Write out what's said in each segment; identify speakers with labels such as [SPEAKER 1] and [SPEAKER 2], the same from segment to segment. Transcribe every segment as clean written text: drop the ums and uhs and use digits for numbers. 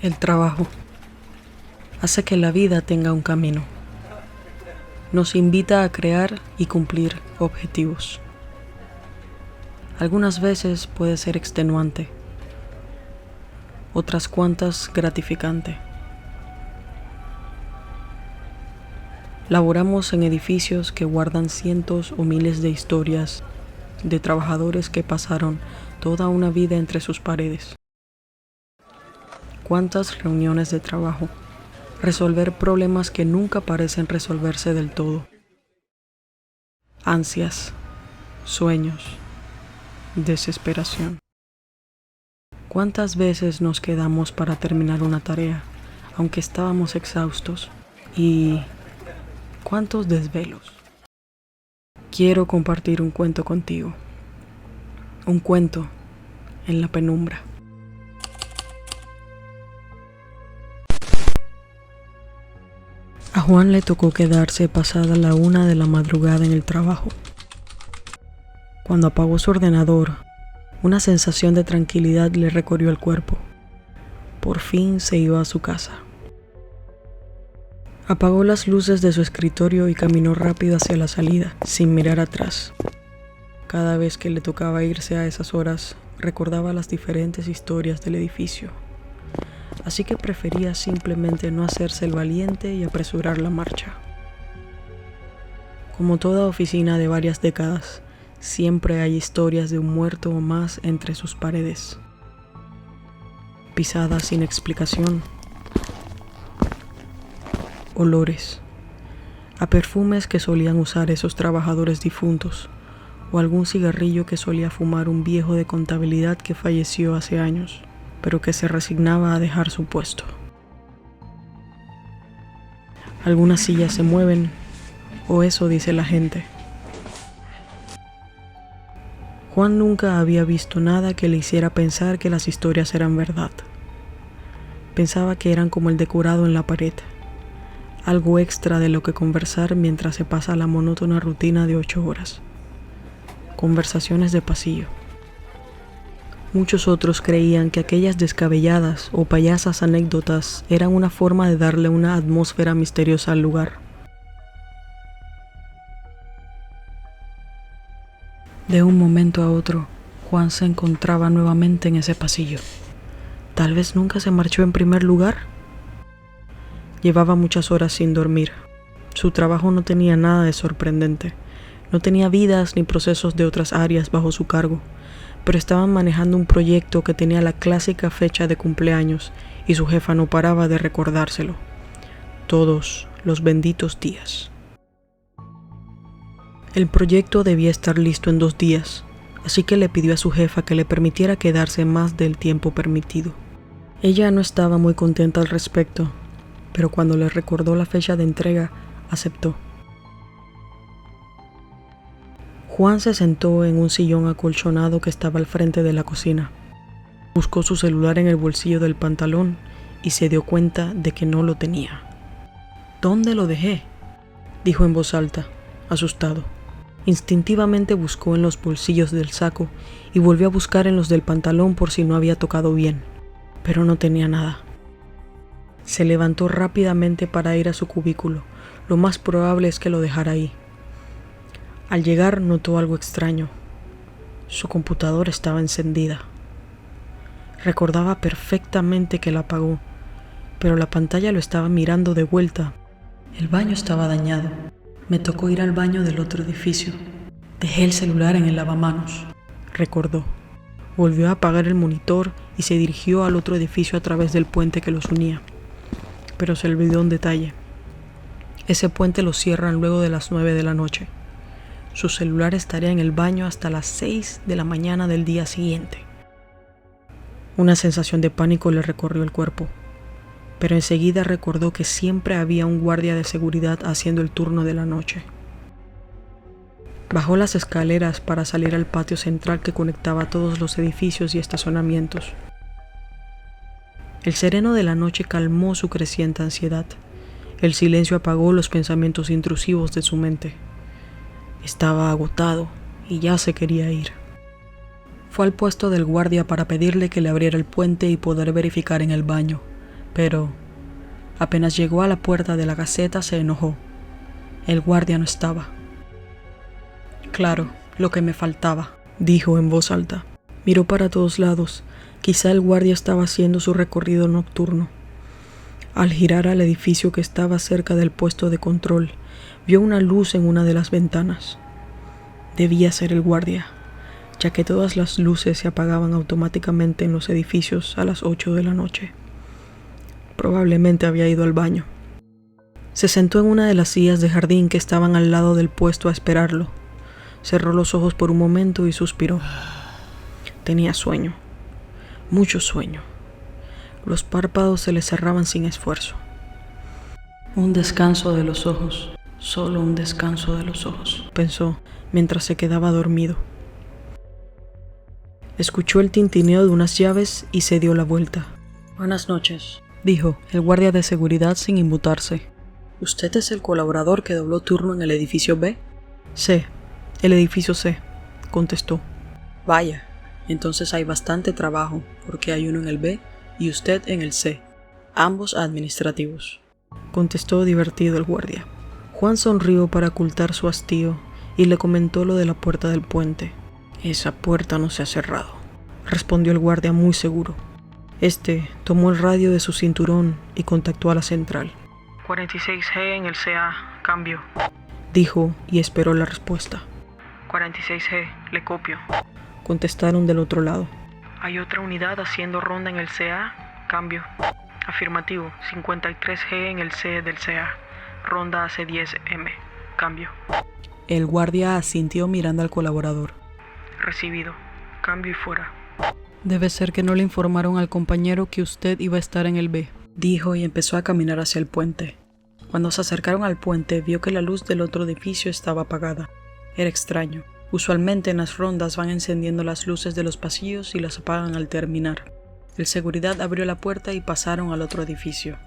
[SPEAKER 1] El trabajo hace que la vida tenga un camino. Nos invita a crear y cumplir objetivos. Algunas veces puede ser extenuante, otras cuantas gratificante. Laboramos en edificios que guardan cientos o miles de historias de trabajadores que pasaron toda una vida entre sus paredes. ¿Cuántas reuniones de trabajo? Resolver problemas que nunca parecen resolverse del todo. Ansias, sueños, desesperación. ¿Cuántas veces nos quedamos para terminar una tarea, aunque estábamos exhaustos? ¿Y cuántos desvelos? Quiero compartir un cuento contigo. Un cuento en la penumbra. A Juan le tocó quedarse pasada la 1 de la madrugada en el trabajo. Cuando apagó su ordenador, una sensación de tranquilidad le recorrió el cuerpo. Por fin se iba a su casa. Apagó las luces de su escritorio y caminó rápido hacia la salida, sin mirar atrás. Cada vez que le tocaba irse a esas horas, recordaba las diferentes historias del edificio. Así que prefería simplemente no hacerse el valiente y apresurar la marcha. Como toda oficina de varias décadas, siempre hay historias de un muerto o más entre sus paredes. Pisadas sin explicación. Olores. A perfumes que solían usar esos trabajadores difuntos, o algún cigarrillo que solía fumar un viejo de contabilidad que falleció hace años, pero que se resignaba a dejar su puesto. Algunas sillas se mueven, o eso dice la gente. Juan nunca había visto nada que le hiciera pensar que las historias eran verdad. Pensaba que eran como el decorado en la pared, algo extra de lo que conversar mientras se pasa la monótona rutina de 8 horas. Conversaciones de pasillo. Muchos otros creían que aquellas descabelladas o payasas anécdotas eran una forma de darle una atmósfera misteriosa al lugar. De un momento a otro, Juan se encontraba nuevamente en ese pasillo. Tal vez nunca se marchó en primer lugar. Llevaba muchas horas sin dormir. Su trabajo no tenía nada de sorprendente. No tenía vidas ni procesos de otras áreas bajo su cargo, pero estaban manejando un proyecto que tenía la clásica fecha de cumpleaños y su jefa no paraba de recordárselo. Todos los benditos días. El proyecto debía estar listo en 2 días, así que le pidió a su jefa que le permitiera quedarse más del tiempo permitido. Ella no estaba muy contenta al respecto, pero cuando le recordó la fecha de entrega, aceptó. Juan se sentó en un sillón acolchonado que estaba al frente de la cocina. Buscó su celular en el bolsillo del pantalón y se dio cuenta de que no lo tenía. ¿Dónde lo dejé?, dijo en voz alta, asustado. Instintivamente buscó en los bolsillos del saco y volvió a buscar en los del pantalón por si no había tocado bien, pero no tenía nada. Se levantó rápidamente para ir a su cubículo. Lo más probable es que lo dejara ahí. Al llegar notó algo extraño. Su computadora estaba encendida. Recordaba perfectamente que la apagó, pero la pantalla lo estaba mirando de vuelta. El baño estaba dañado. Me tocó ir al baño del otro edificio. Dejé el celular en el lavamanos, recordó. Volvió a apagar el monitor y se dirigió al otro edificio a través del puente que los unía. Pero se olvidó un detalle. Ese puente lo cierran luego de las 9 de la noche. Su celular estaría en el baño hasta las 6 de la mañana del día siguiente. Una sensación de pánico le recorrió el cuerpo, pero enseguida recordó que siempre había un guardia de seguridad haciendo el turno de la noche. Bajó las escaleras para salir al patio central que conectaba todos los edificios y estacionamientos. El sereno de la noche calmó su creciente ansiedad. El silencio apagó los pensamientos intrusivos de su mente. Estaba agotado y ya se quería ir. Fue al puesto del guardia para pedirle que le abriera el puente y poder verificar en el baño, Pero apenas llegó a la puerta de la caseta se enojó. El guardia no estaba. Claro, lo que me faltaba, dijo en voz alta. Miró para todos lados. Quizá el guardia estaba haciendo su recorrido nocturno. Al girar al edificio que estaba cerca del puesto de control, vio una luz en una de las ventanas. Debía ser el guardia, ya que todas las luces se apagaban automáticamente en los edificios a las 8 de la noche. Probablemente había ido al baño. Se sentó en una de las sillas de jardín que estaban al lado del puesto a esperarlo. Cerró los ojos por un momento y suspiró. Tenía sueño, mucho sueño. Los párpados se le cerraban sin esfuerzo. Un descanso de los ojos, solo un descanso de los ojos, pensó mientras se quedaba dormido. Escuchó el tintineo de unas llaves y se dio la vuelta. Buenas noches, dijo el guardia de seguridad sin inmutarse. ¿Usted es el colaborador que dobló turno en el edificio B? Sí, el edificio C, contestó. Vaya, entonces hay bastante trabajo, porque hay uno en el B y usted en el C, ambos administrativos, contestó divertido el guardia. Juan sonrió para ocultar su hastío y le comentó lo de la puerta del puente. Esa puerta no se ha cerrado, respondió el guardia muy seguro. Tomó el radio de su cinturón y contactó a la central. 46G en el CA, cambio, dijo y esperó la respuesta. 46G, le copio, contestaron del otro lado. ¿Hay otra unidad haciendo ronda en el CA? Cambio. Afirmativo, 53G en el C del CA, ronda AC10M, cambio. El guardia asintió mirando al colaborador. Recibido, cambio y fuera. Debe ser que no le informaron al compañero que usted iba a estar en el B, dijo y empezó a caminar hacia el puente. Cuando se acercaron al puente, vio que la luz del otro edificio estaba apagada. Era extraño. Usualmente en las rondas van encendiendo las luces de los pasillos y las apagan al terminar. El seguridad abrió la puerta y pasaron al otro edificio.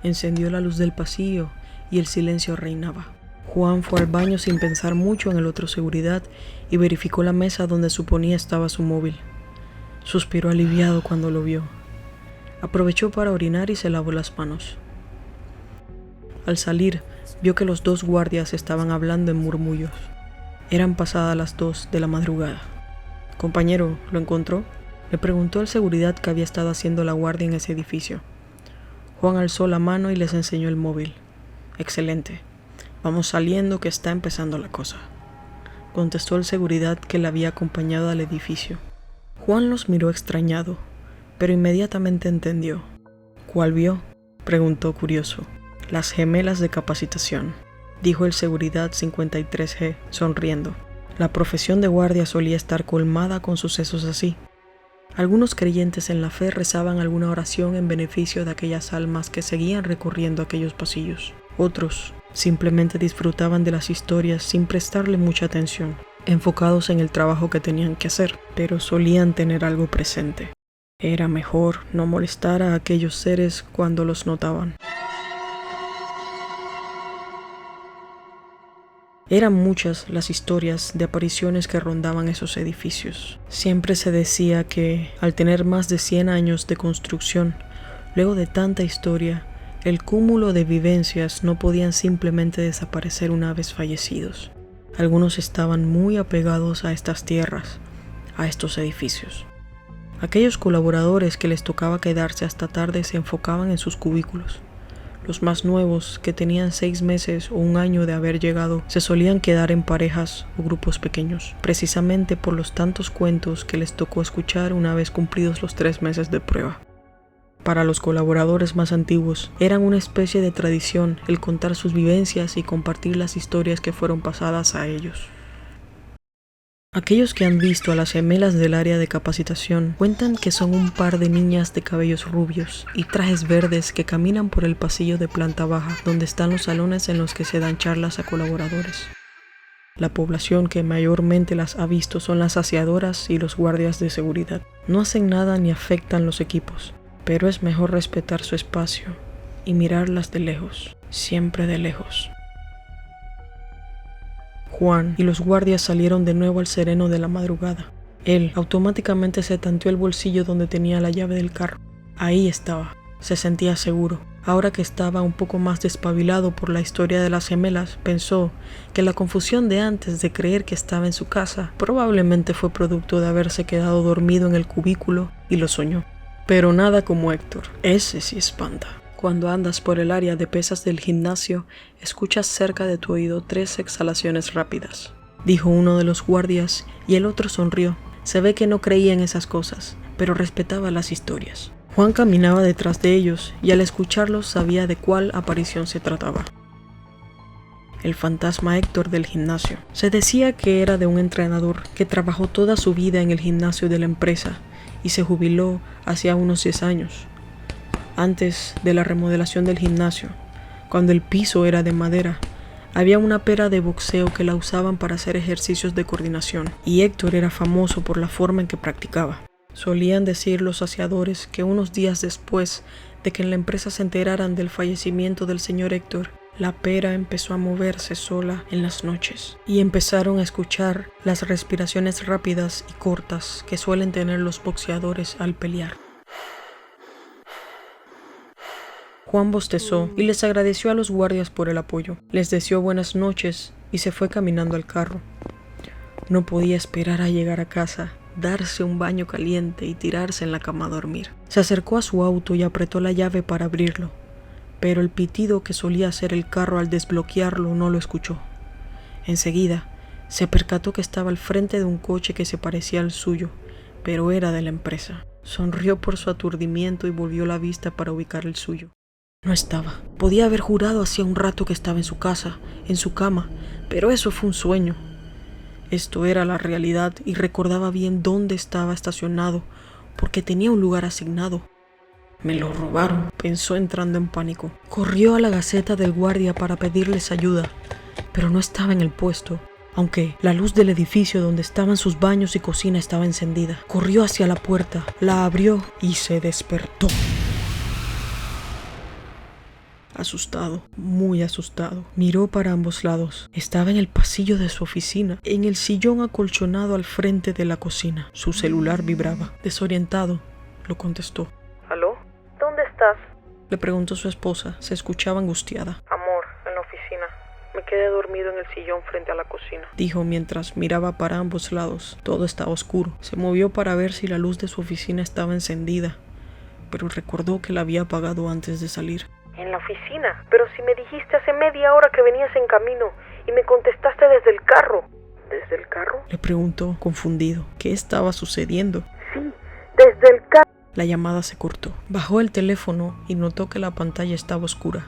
[SPEAKER 1] Encendió la luz del pasillo y el silencio reinaba. Juan fue al baño sin pensar mucho en el otro seguridad y verificó la mesa donde suponía estaba su móvil. Suspiró aliviado cuando lo vio. Aprovechó para orinar y se lavó las manos. Al salir, vio que los dos guardias estaban hablando en murmullos. Eran pasadas las 2 de la madrugada. «Compañero, ¿lo encontró?», le preguntó el seguridad que había estado haciendo la guardia en ese edificio. Juan alzó la mano y les enseñó el móvil. «Excelente. Vamos saliendo que está empezando la cosa», contestó el seguridad que le había acompañado al edificio. Juan los miró extrañado, pero inmediatamente entendió. «¿Cuál vio?», preguntó curioso. «Las gemelas de capacitación», dijo el seguridad 53G, sonriendo. La profesión de guardia solía estar colmada con sucesos así. Algunos creyentes en la fe rezaban alguna oración en beneficio de aquellas almas que seguían recorriendo aquellos pasillos. Otros simplemente disfrutaban de las historias sin prestarle mucha atención, enfocados en el trabajo que tenían que hacer, pero solían tener algo presente. Era mejor no molestar a aquellos seres cuando los notaban. Eran muchas las historias de apariciones que rondaban esos edificios. Siempre se decía que, al tener más de 100 años de construcción, luego de tanta historia, el cúmulo de vivencias no podían simplemente desaparecer una vez fallecidos. Algunos estaban muy apegados a estas tierras, a estos edificios. Aquellos colaboradores que les tocaba quedarse hasta tarde se enfocaban en sus cubículos. Los más nuevos, que tenían 6 meses o 1 año de haber llegado, se solían quedar en parejas o grupos pequeños, precisamente por los tantos cuentos que les tocó escuchar una vez cumplidos los 3 meses de prueba. Para los colaboradores más antiguos, eran una especie de tradición el contar sus vivencias y compartir las historias que fueron pasadas a ellos. Aquellos que han visto a las gemelas del área de capacitación cuentan que son un par de niñas de cabellos rubios y trajes verdes que caminan por el pasillo de planta baja, donde están los salones en los que se dan charlas a colaboradores. La población que mayormente las ha visto son las saciadoras y los guardias de seguridad. No hacen nada ni afectan los equipos, pero es mejor respetar su espacio y mirarlas de lejos, siempre de lejos. Juan y los guardias salieron de nuevo al sereno de la madrugada. Él automáticamente se tanteó el bolsillo donde tenía la llave del carro. Ahí estaba, Se sentía seguro. Ahora que estaba un poco más despabilado por la historia de las gemelas, pensó que la confusión de antes de creer que estaba en su casa probablemente fue producto de haberse quedado dormido en el cubículo y lo soñó. Pero nada como Héctor, ese sí espanta. Cuando andas por el área de pesas del gimnasio, escuchas cerca de tu oído 3 exhalaciones rápidas, dijo uno de los guardias, y el otro sonrió. Se ve que no creía en esas cosas, pero respetaba las historias. Juan caminaba detrás de ellos y al escucharlos sabía de cuál aparición se trataba. El fantasma Héctor del gimnasio. Se decía que era de un entrenador que trabajó toda su vida en el gimnasio de la empresa y se jubiló hacía unos 10 años, antes de la remodelación del gimnasio. Cuando el piso era de madera, había una pera de boxeo que la usaban para hacer ejercicios de coordinación, y Héctor era famoso por la forma en que practicaba. Solían decir los saciadores que unos días después de que en la empresa se enteraran del fallecimiento del señor Héctor, la pera empezó a moverse sola en las noches y empezaron a escuchar las respiraciones rápidas y cortas que suelen tener los boxeadores al pelear. Juan bostezó y les agradeció a los guardias por el apoyo. Les deseó buenas noches y se fue caminando al carro. No podía esperar a llegar a casa, darse un baño caliente y tirarse en la cama a dormir. Se acercó a su auto y apretó la llave para abrirlo, pero el pitido que solía hacer el carro al desbloquearlo no lo escuchó. Enseguida, se percató que estaba al frente de un coche que se parecía al suyo, pero era de la empresa. Sonrió por su aturdimiento y volvió la vista para ubicar el suyo. No estaba. Podía haber jurado hacía un rato que estaba en su casa, en su cama, pero eso fue un sueño. Esto era la realidad y recordaba bien dónde estaba estacionado, porque tenía un lugar asignado. Me lo robaron, pensó entrando en pánico. Corrió a la gaceta del guardia para pedirles ayuda, pero no estaba en el puesto, aunque la luz del edificio donde estaban sus baños y cocina estaba encendida. Corrió hacia la puerta, la abrió y se despertó. Asustado, muy asustado, miró para ambos lados. Estaba en el pasillo de su oficina, en el sillón acolchonado al frente de la cocina. Su celular vibraba. Desorientado, lo contestó.
[SPEAKER 2] ¿Aló? ¿Dónde estás?
[SPEAKER 1] Le preguntó su esposa. Se escuchaba angustiada.
[SPEAKER 2] Amor, en la oficina. Me quedé dormido en el sillón frente a la cocina,
[SPEAKER 1] dijo mientras miraba para ambos lados. Todo estaba oscuro. Se movió para ver si la luz de su oficina estaba encendida, pero recordó que la había apagado antes de salir.
[SPEAKER 2] En la oficina, pero si me dijiste hace media hora que venías en camino y me contestaste desde el carro. ¿Desde el carro?
[SPEAKER 1] Le preguntó, confundido. ¿Qué estaba sucediendo?
[SPEAKER 2] Sí, desde el carro.
[SPEAKER 1] La llamada se cortó. Bajó el teléfono y notó que la pantalla estaba oscura.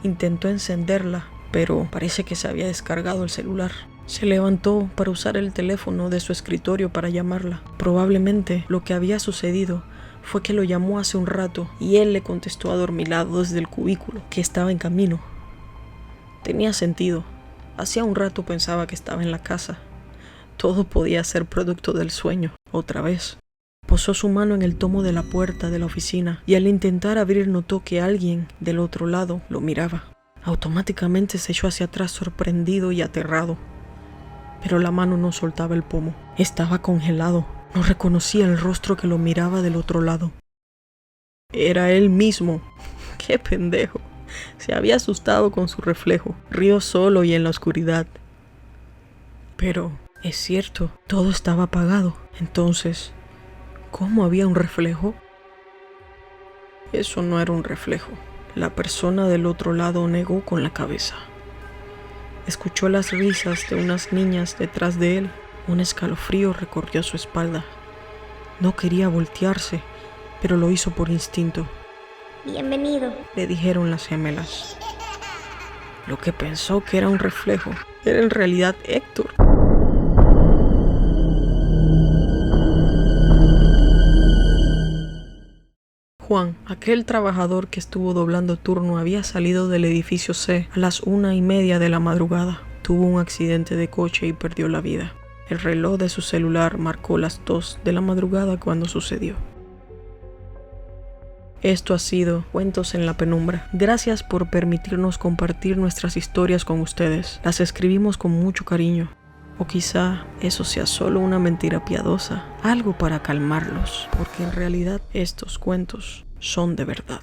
[SPEAKER 1] Intentó encenderla, pero parece que se había descargado el celular. Se levantó para usar el teléfono de su escritorio para llamarla. Probablemente lo que había sucedido fue que lo llamó hace un rato y él le contestó adormilado desde el cubículo, que estaba en camino. Tenía sentido. Hacía un rato pensaba que estaba en la casa. Todo podía ser producto del sueño. Otra vez. Posó su mano en el tomo de la puerta de la oficina y al intentar abrir notó que alguien del otro lado lo miraba. Automáticamente se echó hacia atrás sorprendido y aterrado. Pero la mano no soltaba el pomo. Estaba congelado. No reconocía el rostro que lo miraba del otro lado. Era él mismo. ¡Qué pendejo! Se había asustado con su reflejo. Rió solo y en la oscuridad. Pero, es cierto, todo estaba apagado. Entonces, ¿cómo había un reflejo? Eso no era un reflejo. La persona del otro lado negó con la cabeza. Escuchó las risas de unas niñas detrás de él. Un escalofrío recorrió su espalda. No quería voltearse, pero lo hizo por instinto.
[SPEAKER 3] Bienvenido,
[SPEAKER 1] le dijeron las gemelas. Lo que pensó que era un reflejo era en realidad Héctor. Juan, aquel trabajador que estuvo doblando turno, había salido del edificio C a las 1:30 de la madrugada. Tuvo un accidente de coche y perdió la vida. El reloj de su celular marcó las 2 de la madrugada cuando sucedió. Esto ha sido Cuentos en la Penumbra. Gracias por permitirnos compartir nuestras historias con ustedes. Las escribimos con mucho cariño. O quizá eso sea solo una mentira piadosa, algo para calmarlos, porque en realidad estos cuentos son de verdad.